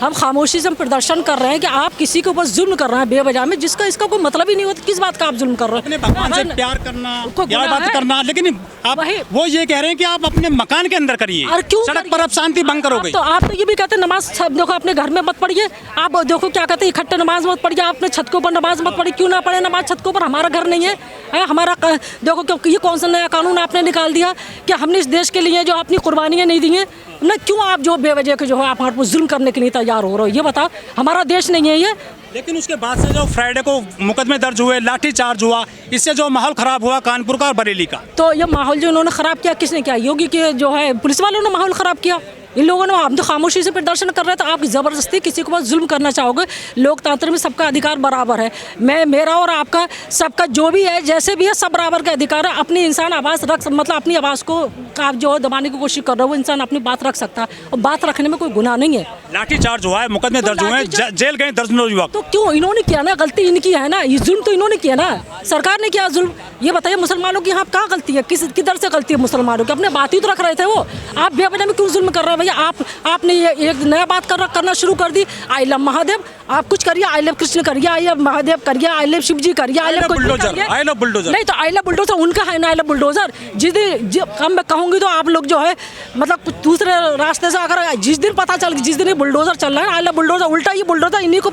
हम खामोशी से हम प्रदर्शन कर रहे हैं कि आप किसी के ऊपर जुल्म कर रहे हैं बेवजह में, जिसका इसका कोई मतलब ही नहीं होता। किस बात का आप जुल्म कर रहे अपने हैं? भगवान से प्यार करना या बात करना, लेकिन आप वो ये कह रहे हैं कि आप अपने मकान के अंदर करिए, सड़क पर आप शांति भंग करोगे। तो आप तो ये भी कहते हैं नमाज देखो अपने घर में मत पढ़िए। आप देखो क्या कहते हैं इकट्ठे नमाज मत पढ़िए, आप अपने छत के ऊपर नमाज मत पढ़िए। क्यों ना पढ़े नमाज छत के ऊपर? हमारा घर नहीं है हमारा देखो क्योंकि ये कौन सा नया कानून आपने निकाल दिया कि हमने इस देश के लिए जो अपनी कुर्बानियाँ नहीं दी हैं ना, क्यों आप जो बेवजह के जो है आप हमारे पर जुल्म करने के लिए तैयार हो रहे हो? ये बताओ, हमारा देश नहीं है ये? लेकिन उसके बाद से जो फ्राइडे को मुकदमे दर्ज हुए, लाठीचार्ज हुआ, इससे जो माहौल खराब हुआ कानपुर का और बरेली का, तो ये माहौल जो इन्होंने ख़राब किया किसने किया? योगी के जो है पुलिस वालों ने माहौल ख़राब किया। इन लोगों ने, हम तो खामोशी से प्रदर्शन कर रहे थे, आप ज़बरदस्ती किसी के पास जुल्म करना चाहोगे। लोकतंत्र में सबका अधिकार बराबर है, मेरा और आपका सबका जो भी है जैसे भी है सब बराबर का अधिकार है। अपनी इंसान आवाज़ रख मतलब अपनी आवाज़ को आप जो दबाने की कोशिश कर रहे हो, वो इंसान अपनी बात रख सकता है और बात रखने में कोई गुनाह नहीं है। लाठीचार्ज हुआ है, मुकदमे दर्ज हुए हैं, जेल गए दर्जनों युवक। तो क्यों इन्होंने किया ना? गलती इनकी है ना, ये जुल्म तो इन्होंने किया ना, सरकार ने किया जुल्म। ये बताइए मुसलमानों की यहाँ कहाँ गलती है? किधर से गलती है मुसलमानों की? अपने बात ही तो रख रहे थे वो, आप बेवजह में क्यों जुल्म कर रहे हैं भैया? आपने ये एक नया बात करना शुरू कर दी। आई लव महादेव, आप कुछ करिए, आई लव कृष्ण करिए, आई लव महादेव करिए, आई लव शिव जी करिए, I love bulldozer, I love bulldozer नहीं तो आई लव बुलडोजर उनका है ना, आई लव बुलडोजर। जिस दिन कम मैं कहूँगी तो आप लोग जो है मतलब दूसरे रास्ते से अगर जिस दिन पता चल जिस दिन ये बुलडोजर चल रहा है आई लव बुलडोजर, उल्टा ये बुलडोजर इन्हीं को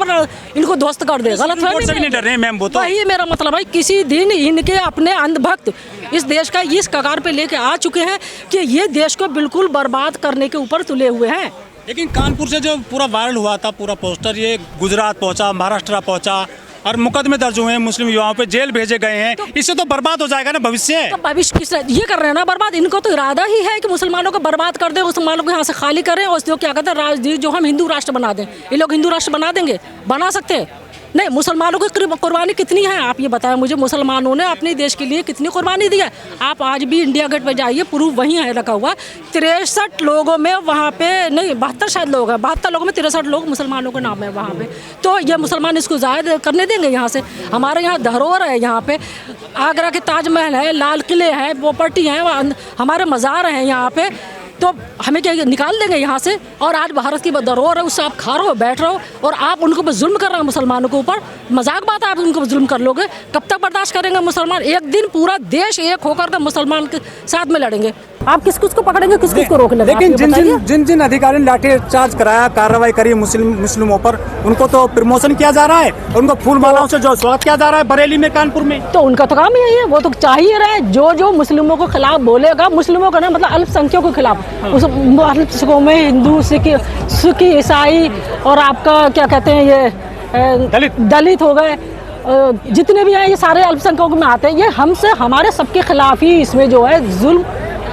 इनको ध्वस्त कर दे। गलत नहीं डर रहे मैम, वो तो वही मेरा मतलब है। किसी दिन इनके अपने अंधभक्त इस देश का इस कगार पे लेके आ चुके हैं कि ये देश को बिल्कुल बर्बाद करने के ऊपर तुले हुए हैं। लेकिन कानपुर से जो पूरा वायरल हुआ था पूरा पोस्टर, ये गुजरात पहुंचा, महाराष्ट्र पहुंचा और मुकदमे दर्ज हुए हैं, मुस्लिम युवाओं पे जेल भेजे गए हैं, इससे तो बर्बाद हो जाएगा ना भविष्य। तो भविष्य किस ये कर रहे हैं ना बर्बाद? इनको तो इरादा ही है कि मुसलमानों को बर्बाद कर दें, मुसलमानों को यहाँ से खाली करें और जो क्या कहते हैं राजनीति जो हम हिंदू राष्ट्र बना दें। ये लोग हिंदू राष्ट्र बना देंगे? बना सकते हैं नहीं। मुसलमानों की कुर्बानी कितनी है आप ये बताएं मुझे? मुसलमानों ने अपने देश के लिए कितनी कुर्बानी दी है? आप आज भी इंडिया गेट पे जाइए, प्रूफ वहीं है रखा हुआ। 63 लोगों में वहाँ पे नहीं 72 शायद लोग हैं, 72 लोगों में 63 लोग मुसलमानों के नाम है वहाँ पे। तो ये मुसलमान इसको जाहिर करने देंगे यहाँ से? हमारे यहाँ धरोहर है, यहाँ पे आगरा के ताजमहल है, लाल किले हैं, प्रॉपर्टी हैं, हमारे मज़ार हैं यहाँ पे, तो हमें क्या निकाल देंगे यहाँ से? और आज भारत की धरोहर है, उससे आप खा रहे हो, बैठ रहे हो और आप उनको बस जुल्म कर रहे हैं मुसलमानों के ऊपर। मजाक बात है, आप उनको जुल्म कर लोगे? कब तक बर्दाश्त करेंगे मुसलमान? एक दिन पूरा देश एक होकर के मुसलमान के साथ में लड़ेंगे। आप किस को पकड़ेंगे, किस को रोक लेंगे? लेकिन जिन अधिकारियों ने लाठीचार्ज कराया, कार्रवाई करी मुस्लिमों पर, उनको तो प्रमोशन किया जा रहा है, उनको फूल मालाओं से जो स्वागत किया जा रहा है बरेली में, कानपुर में। तो उनका तो काम ही है, वो तो चाहिए रहे जो मुस्लिमों को खिलाफ बोलेगा, मुस्लिमों का ना मतलब अल्पसंख्यकों के खिलाफ, उस अल्पसंख्यकों में हिंदू, सिख, ईसाई और आपका क्या कहते हैं ये दलित हो गए, जितने भी हैं ये सारे अल्पसंख्यकों में आते हैं। ये हमसे हमारे सबके खिलाफ ही इसमें जो है जुल्म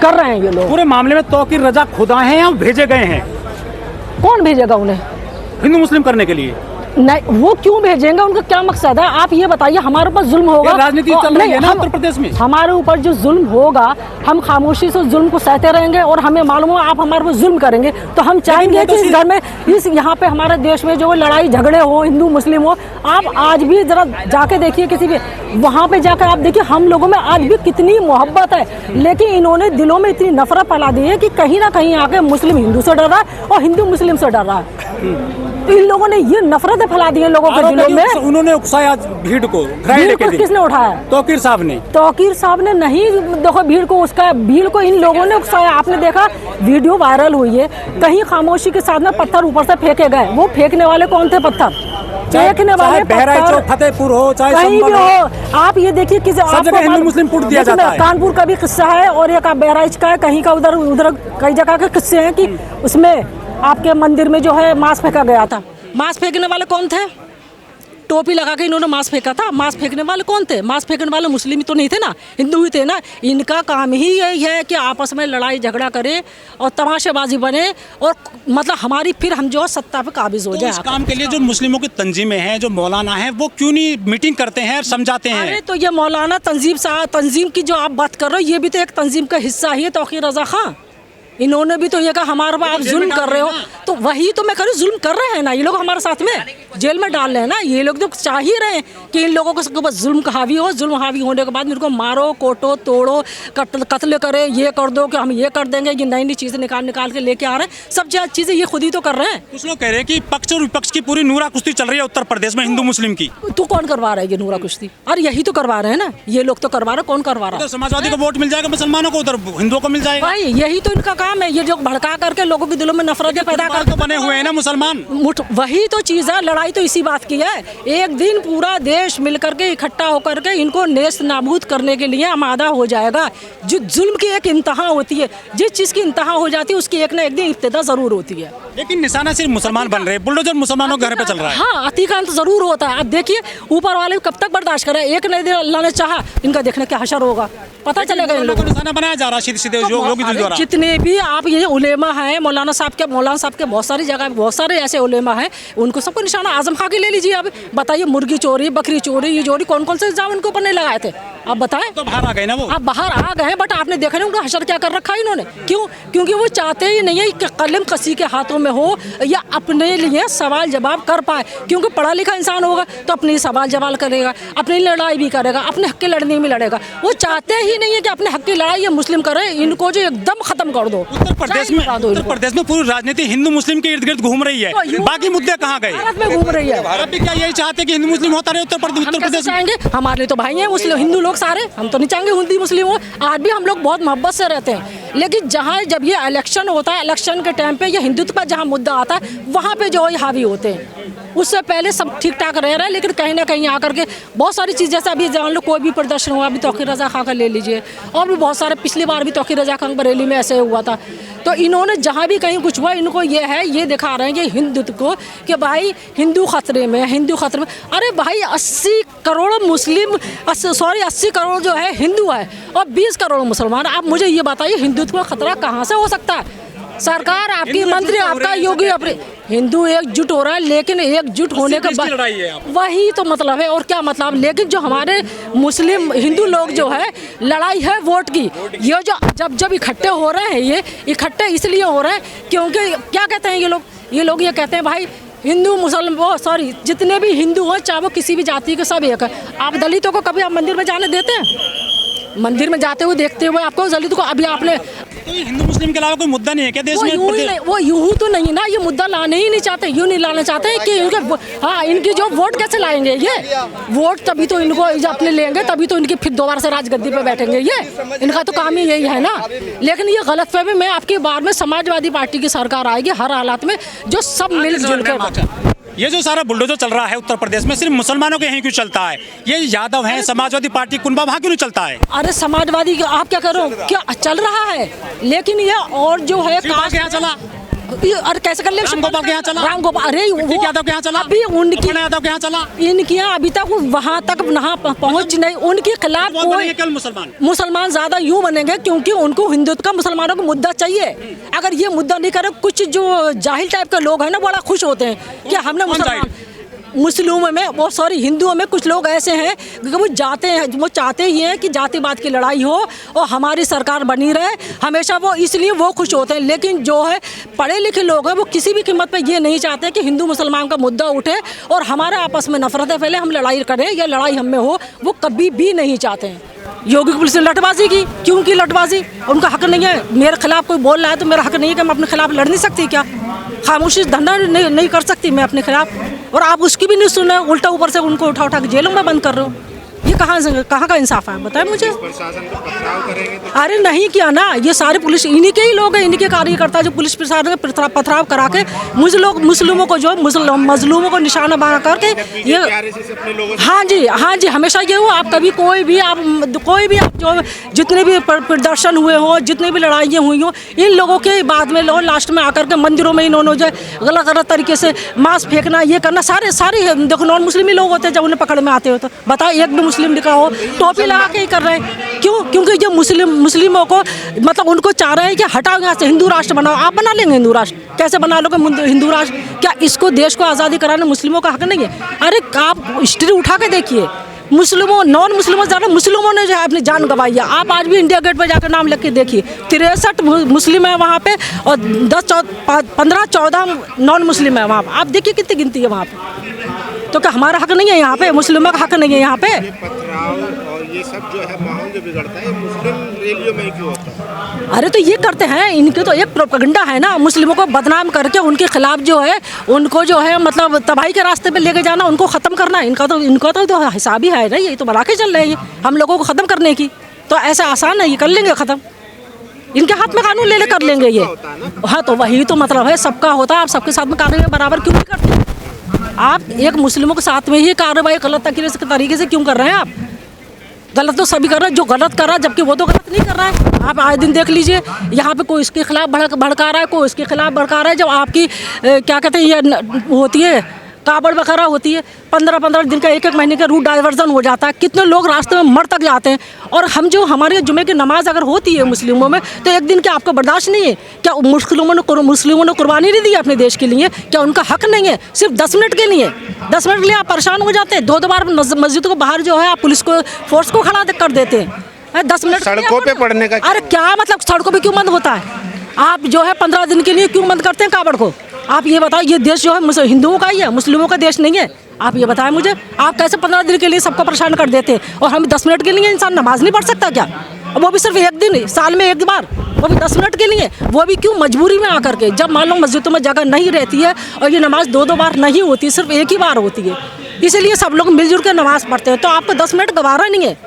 कर रहे हैं ये लोग। पूरे मामले में तौकीर रजा खुदा हैं या भेजे गए हैं? कौन भेजेगा उन्हें हिंदू मुस्लिम करने के लिए? नहीं, वो क्यों भेजेंगे? उनका क्या मकसद है? आप ये बताइए। हमारे ऊपर जुल्म होगा, राजनीति चल रही है ना उत्तर प्रदेश में, हमारे ऊपर जो जुल्म होगा हम खामोशी से जुल्म को सहते रहेंगे और हमें मालूम हो आप हमारे ऊपर जुल्म करेंगे तो हम चाहेंगे कि इस घर में इस यहाँ पे हमारे देश में जो लड़ाई झगड़े हो, हिंदू मुस्लिम हो। आप आज भी जरा जाके देखिए, किसी भी वहाँ पे जाकर आप देखिए हम लोगों में आज भी कितनी मोहब्बत है, लेकिन इन्होंने दिलों में इतनी नफरत फैला दी है कि कहीं ना कहीं आके मुस्लिम हिंदू से डर रहा है और हिंदू मुस्लिम से डर रहा है। तो इन लोगों ने ये नफरतें फैला दी है लोगों के दिलों में। उन्होंने उकसाया भीड़ को, किसने उठाया? तौकीर साहब ने। तौकीर साहब ने नहीं, देखो भीड़ को इन लोगों ने उकसाया। आपने देखा वीडियो वायरल हुई है, कहीं खामोशी के साथ में पत्थर ऊपर से फेंके गए। वो फेंकने वाले कौन थे? पत्थर फेंकने वाले बहराइच हो, फतेहपुर हो, चाहे कहीं भी हो, आप ये देखिए किसी हिंदू मुस्लिम पुट दिया जाता है। कानपुर का भी किस्सा है और एक बहराइच का है, कहीं का उधर कई जगह के किस्से हैं कि उसमें आपके मंदिर में जो है मांस फेंका गया था। मांस फेंकने वाले कौन थे? टोपी लगा के इन्होंने मांस फेंका था। मांस फेंकने वाले कौन थे? मांस फेंकने वाले मुस्लिम ही तो नहीं थे ना, हिंदू ही थे ना। इनका काम ही यही है कि आपस में लड़ाई झगड़ा करे और तमाशेबाजी बने और मतलब हमारी फिर हम जो सत्ता पे काबिज हो जाए। इस काम के लिए जो मुस्लिमों की तंजीमें हैं, जो मौलाना हैं, वो क्यों नहीं मीटिंग करते हैं और समझाते हैं? अरे तो ये मौलाना तंजीम की जो आप बात कर रहे हो, ये भी तो एक तंजीम का हिस्सा ही है, तौकीर रजा खां। इन्होंने भी तो ये कहा हमारे पर आप जुल्म कर रहे हो, तो वही तो मैं कह रही हूँ, जुल्म कर रहे हैं ना ये लोग हमारे साथ में, जेल में डाल रहे हैं ना ये लोग। तो चाह ही रहे हैं कि इन लोगों को बस जुल्म का हावी हो, जुल्म हावी होने के बाद इनको मारो, कोटो, तोड़ो, कत्ल करे, ये कर दो कि हम ये कर देंगे, ये नई नई चीज़ें निकाल के लेके आ रहे हैं। सब चीज़ें ये खुद ही तो कर रहे हैं। कुछ लोग कह रहे हैं कि पक्ष और विपक्ष की पूरी नूरा कुश्ती चल रही है उत्तर प्रदेश में हिंदू मुस्लिम की। तो कौन करवा रहा है ये नूरा कुश्ती? अरे यही तो करवा रहे हैं ना ये लोग, तो करवा रहे, कौन करवा रहा है? तो समाजवादी को वोट मिल जाएगा मुसलमानों को, उधर हिंदुओं को मिल जाएगा। भाई यही तो इनका काम है, ये जो भड़का करके लोगों के दिलों में नफरतें पैदा कर तो बने हुए हैं ना मुसलमान। वही तो चीज़ है, लड़ाई तो इसी बात की है। एक दिन पूरा देश मिलकर के इकट्ठा होकर के इनको नेस्त नाबूद करने के लिए आमादा हो जाएगा। जो जुल्म की एक इंतहा होती है, जिस चीज़ की इंतहा हो जाती है उसकी एक ना एक दिन इब्तिदा ज़रूर होती है। लेकिन निशाना सिर्फ मुसलमान बन रहे हैं, बुलडोजर मुसलमानों के घर पे चल रहा है। हाँ, अतिक्रांत जरूर होता है। अब देखिए ऊपर वाले कब तक बर्दाश्त करे, एक नहीं दिन अल्लाह ने चाहा इनका देखने क्या हशर होगा, पता चलेगा इन लोगों को। निशाना बनाया जा रहा है सीधे योगी जी द्वारा। जितने भी आप ये उलेमा हैं, मौलाना साहब के बहुत सारी जगह बहुत सारे ऐसे उलेमा हैं, उनको सबको निशाना आजम खां की ले लीजिए। अब बताइए, मुर्गी चोरी, बकरी चोरी, ये चोरी, कौन कौन से इल्जाम इनके ऊपर नहीं लगाए थे आप बताएं? तो बाहर आ गए ना वो। आप बाहर आ गए, बट आपने देखा नहीं उनका हशर क्या कर रखा है इन्होंने। क्यों? क्योंकि वो चाहते ही नहीं है कि कलम किसी के हाथों में हो या अपने लिए सवाल जवाब कर पाए। क्योंकि पढ़ा लिखा इंसान होगा तो अपने सवाल जवाब करेगा, अपनी लड़ाई भी करेगा, अपने हक की लड़ने में लड़ेगा। वो चाहते ही नहीं है कि अपने हक की लड़ाई ये मुस्लिम करे, इनको जो एकदम खत्म कर दो। उत्तर प्रदेश में पूरी राजनीति हिंदू मुस्लिम के इर्द गिर्द घूम रही है, बाकी मुद्दे कहाँ गए? भारत में घूम रही है। आप भी क्या यही चाहते कि हिंदू मुस्लिम होता रहे उत्तर प्रदेश? चाहेंगे हमारे तो भाई हैं मुस्लिम हिंदू लोग सारे, हम तो नहीं चाहेंगे हिंदू मुस्लिम हो। आज भी हम लोग बहुत मोहब्बत से रहते हैं, लेकिन जहाँ जब ये इलेक्शन होता है, इलेक्शन के टाइम पे ये हिंदुत्व का जहाँ मुद्दा आता है वहाँ पे जो है हावी होते हैं। उससे पहले सब ठीक ठाक रह रहा है, लेकिन कहीं ना कहीं आकर के बहुत सारी चीज़, जैसे अभी जान लो कोई भी प्रदर्शन हुआ, अभी तौकीर रज़ा खां का ले लीजिए, और भी बहुत सारे, पिछली बार भी तौकीर रज़ा खां बरेली में ऐसे हुआ था। तो इन्होंने जहाँ भी कहीं कुछ हुआ, इनको ये दिखा रहे हैं कि हिंदुत्व को कि भाई हिंदू खतरे में, हिंदू खतरे में। अरे भाई 80 करोड़ मुस्लिम 80 करोड़ जो है हिंदू है और 20 करोड़ मुसलमान। आप मुझे ये बताइए हिंदुत्व का खतरा कहाँ से हो सकता है? सरकार आपकी, मंत्री आपका, योगी अपने, हिंदू एकजुट हो रहा है, लेकिन एकजुट होने के बाद वही तो मतलब है, और क्या मतलब। लेकिन जो हमारे मुस्लिम हिंदू लोग जो है, लड़ाई है वोट की। ये जो जब इकट्ठे हो रहे हैं, ये इकट्ठे इसलिए हो रहे हैं क्योंकि क्या कहते हैं ये लोग ये कहते हैं भाई हिंदू मुसलमान, सॉरी, जितने भी हिंदू हैं, चाहे वो किसी भी जाति के, सब एक है। आप दलितों को कभी आप मंदिर में जाने देते हैं? मंदिर में जाते हुए देखते हुए आपको दलित को अभी आपने, तो हिंदू मुस्लिम के अलावा कोई मुद्दा नहीं है क्या देश में? वो यूं तो नहीं ना, ये मुद्दा लाने ही नहीं चाहते, यूं नहीं लाना चाहते कि इनके, हाँ, इनकी जो वोट कैसे लाएंगे ये वोट, तभी तो इनको अपने लेंगे, तभी तो इनकी फिर दोबारा से राजगद्दी पे बैठेंगे। ये इनका तो काम ही यही है ना। लेकिन ये गलतफहमी में आपकी बार में समाजवादी पार्टी की सरकार आएगी हर हालात में, जो सब मिलजुल कर। ये जो सारा बुलडोजर चल रहा है उत्तर प्रदेश में, सिर्फ मुसलमानों के यहीं क्यों चलता है? ये यादव हैं, समाजवादी पार्टी कुनबा, वहाँ क्यों नहीं चलता है? अरे समाजवादी आप क्या करो, क्या चल रहा है, लेकिन ये और जो है यहाँ चला, और कैसे कर ले, रामगोपाल के यहाँ चला, रामगोपाल, अरे यादव के यहाँ चला, अभी उनकी यादव के यहाँ चला, इनके यहाँ अभी तक वहाँ तक पहुँच नहीं, उनके खिलाफ कोई मुसलमान ज्यादा यूं बनेंगे क्योंकि उनको हिंदुत्व का, मुसलमानों को मुद्दा चाहिए। अगर ये मुद्दा नहीं करे, कुछ जो जाहिल टाइप के लोग हैं ना, बड़ा खुश होते हैं कि हमने मुस्लिमों में, वो सॉरी हिंदुओं में कुछ लोग ऐसे हैं कि वो चाहते ही हैं कि जातिवाद की लड़ाई हो और हमारी सरकार बनी रहे हमेशा, वो इसलिए वो खुश होते हैं। लेकिन जो है पढ़े लिखे लोग हैं, वो किसी भी कीमत पे ये नहीं चाहते कि हिंदू मुसलमान का मुद्दा उठे और हमारे आपस में नफरतें फैले, हम लड़ाई करें या लड़ाई हम में हो, वो कभी भी नहीं चाहते हैं। योगी पुलिस ने लटबाजी की, क्यों की लटबाजी? उनका हक नहीं है। मेरे खिलाफ कोई बोल रहा है तो मेरा हक नहीं है कि मैं अपने खिलाफ लड़ नहीं सकती क्या? खामोशी धंधा नहीं कर सकती मैं अपने खिलाफ? और आप उसकी भी नहीं सुन रहे, उल्टा ऊपर से उनको उठा के जेलों में बंद कर रहे हो। ये कहाँ का इंसाफ है बताएं मुझे? अरे नहीं किया ना, ये सारे पुलिस इन्हीं के ही लोग हैं, इन्हीं के कार्यकर्ता जो पुलिस प्रशासन में पथराव करा के मुस्लिमों को, जो मजलूमों को निशाना बना करके ये, हाँ जी हमेशा ये हो। आप कभी कोई भी आप जो जितने भी प्रदर्शन हुए हो, जितने भी लड़ाइयाँ हुई हो, इन लोगों के बाद में लोग लास्ट में आकर के मंदिरों में इन्होंने जो गलत तरीके से मांस फेंकना, ये करना, सारे देखो नॉन मुस्लिम ही लोग होते हैं जब उन्हें पकड़ में आते हो तो बताओ, एक भी मुस्लिम दिखा हो टोपी लगा के ही कर रहे हैं। क्यों? क्योंकि जो मुस्लिमों को, मतलब उनको चाह रहे हैं कि हटाओ यहाँ से, हिंदू राष्ट्र बनाओ। आप बना लेंगे हिंदू राष्ट्र? कैसे बना लोगे हिंदू राष्ट्र? क्या इसको देश को आज़ादी कराने मुस्लिमों का हक नहीं है? अरे आप हिस्ट्री उठा के देखिए, मुस्लिमों नॉन मुस्लिमों ज़्यादा मुस्लिमों ने जो है अपनी जान गंवाई है। आप आज भी इंडिया गेट पर जाकर नाम लिख के देखिए, 63 मुस्लिम है वहाँ पे और 15-14 नॉन मुस्लिम है वहाँ पे। आप देखिए कितनी गिनती है वहाँ पे। तो क्या हमारा हक नहीं है यहाँ पे? मुस्लिमों का हक नहीं है यहाँ पे? पथराव और ये सब जो है माहौल जो बिगड़ता है मुस्लिम रैलियों में क्यों होता है? अरे तो ये करते हैं, इनके तो एक प्रोपेगेंडा है ना, मुस्लिमों को बदनाम करके उनके खिलाफ जो है उनको जो है मतलब तबाही के रास्ते पे लेके जाना, उनको ख़त्म करना। इनका तो हिसाब ही है ना, ये तो बना के चल रहे हैं हम लोगों को ख़त्म करने की। तो ऐसा आसान है, ये कर लेंगे ख़त्म, इनके हाथ में कानून ले कर लेंगे ये। हाँ तो वही तो मतलब है, सबका होता है। आप सबके साथ में कानून बराबर क्यों नहीं करते? आप एक मुस्लिमों के साथ में ही कार्रवाई गलत तरीके से क्यों कर रहे हैं? आप गलत तो सभी कर रहे हैं, जो गलत कर रहा है, जबकि वो तो गलत नहीं कर रहा है। आप आए दिन देख लीजिए, यहाँ पे कोई इसके खिलाफ भड़का रहा है, कोई इसके खिलाफ भड़का रहा है। जब आपकी क्या कहते हैं ये होती है कावड़ वगैरह होती है, 15-15 दिन का 1-1 महीने का रूट डाइवर्जन हो जाता है, कितने लोग रास्ते में मर तक जाते हैं। और हम जो हमारे जुमे की नमाज अगर होती है मुस्लिमों में, तो एक दिन क्या आपको बर्दाश्त नहीं है? क्या मुस्लिमों ने कुर्बानी नहीं दी अपने देश के लिए? क्या उनका हक नहीं है? सिर्फ 10 मिनट के लिए, 10 मिनट के लिए आप परेशान हो जाते हैं। 2 बार मस्जिद को बाहर जो है आप पुलिस को फोर्स को खड़ा कर देते हैं। 10 मिनट सड़कों पे पड़ने का अरे क्या मतलब, सड़कों पे क्यों बंद होता है? आप जो है 15 दिन के लिए क्यों बंद करते हैं कावड़ को? आप ये बताओ, ये देश जो है हिंदुओं का ही है, मुस्लिमों का देश नहीं है। आप ये बताएं मुझे, आप कैसे 15 दिन के लिए सबको परेशान कर देते हैं? और हम 10 मिनट के लिए इंसान नमाज नहीं पढ़ सकता क्या? वो भी सिर्फ एक दिन, साल में एक बार, वो भी 10 मिनट के लिए, वो भी क्यों मजबूरी में आकर के। जब मान लो मस्जिदों में जगह नहीं रहती है और ये नमाज 2-2 बार नहीं होती, सिर्फ एक ही बार होती है, इसीलिए सब लोग मिलजुल के नमाज पढ़ते हैं। तो आपको 10 मिनट गवारा नहीं है।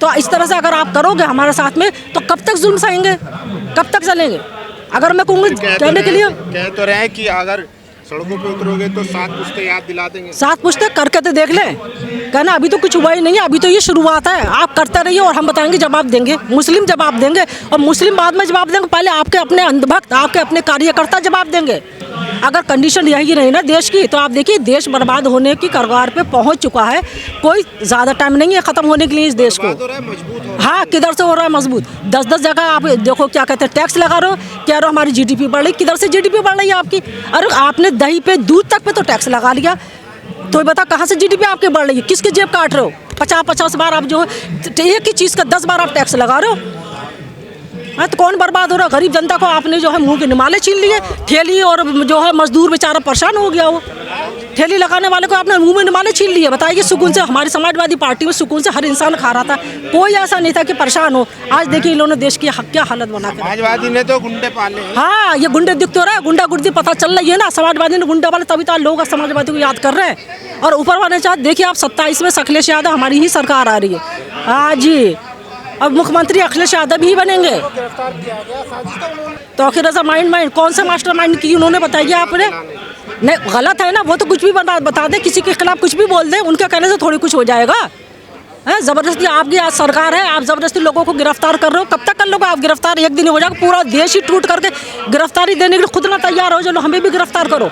तो इस तरह से अगर आप करोगे हमारे साथ में, तो कब तक जुल्म सहेंगे, कब तक चलेंगे? अगर मैं कहूँगी कहने के लिए, कह तो रहे हैं कि अगर सड़कों पे उतरोगे तो 7 पुश्ते याद दिला देंगे। 7 पुश्ते करके तो देख लें। कहना अभी तो कुछ हुआ ही नहीं है, अभी तो ये शुरुआत है। आप करते रहिए और हम बताएंगे, जवाब देंगे। मुस्लिम जवाब देंगे और मुस्लिम बाद में जवाब देंगे। पहले आपके अपने अंधभक्त, आपके अपने कार्यकर्ता जवाब देंगे। अगर कंडीशन यही रही ना देश की, तो आप देखिए देश बर्बाद होने की कगार पे पहुंच चुका है। कोई ज़्यादा टाइम नहीं है ख़त्म होने के लिए इस देश को। हाँ, किधर से हो रहा है मजबूत? 10-10 जगह आप देखो क्या कहते हैं, टैक्स लगा रहे हो, कह रहे हो हमारी GDP बढ़ रही। किधर से GDP बढ़ रही है आपकी? अरे आपने दही पे दूध तक पे तो टैक्स लगा लिया, तो बता कहाँ से GDP आपकी बढ़ रही है? किसकी जेब काट रहे हो? 50-50 बार आप जो है एक ही चीज़ का 10 बार आप टैक्स लगा रहे हो। हाँ, तो कौन बर्बाद हो रहा है? गरीब जनता को आपने जो है मुंह के निमाले छीन लिए। ठेली और जो है मजदूर बेचारा परेशान हो गया, वो ठेली लगाने वाले को आपने मुंह में निमाले छीन लिए। बताइए, सुकून से हमारी समाजवादी पार्टी में सुकून से हर इंसान खा रहा था, कोई ऐसा नहीं था कि परेशान हो। आज देखिए इन्होंने देश की क्या हालत बना के। समाजवादी ने तो गुंडे पाले हैं। हाँ, ये गुंडे दिख तो रहा है, गुंडागर्दी पता चल रही है ना। समाजवादी ने गुंडा वाले, तभी तो लोग समाजवादी को याद कर रहे हैं। और ऊपर वाले चाहते देखिए आप 27 में अखिलेश यादव हमारी ही सरकार आ रही है। हाँ जी, अब मुख्यमंत्री अखिलेश यादव ही बनेंगे। तो आखिर ऐसा माइंड कौन सा मास्टर माइंड की उन्होंने बताइए आपने? नहीं, गलत है ना, वो तो कुछ भी बता दे, किसी के खिलाफ कुछ भी बोल दे, उनके कहने से थोड़ी कुछ हो जाएगा। है ज़बरदस्ती आपकी आज सरकार है, आप ज़बरदस्ती लोगों को गिरफ्तार कर रहे हो। कब तक कर लोगे आप गिरफ्तार? एक दिन हो जाएगा, पूरा देश ही टूट करके गिरफ्तारी देने के लिए खुद ना तैयार हो, चलो हमें भी गिरफ्तार करो।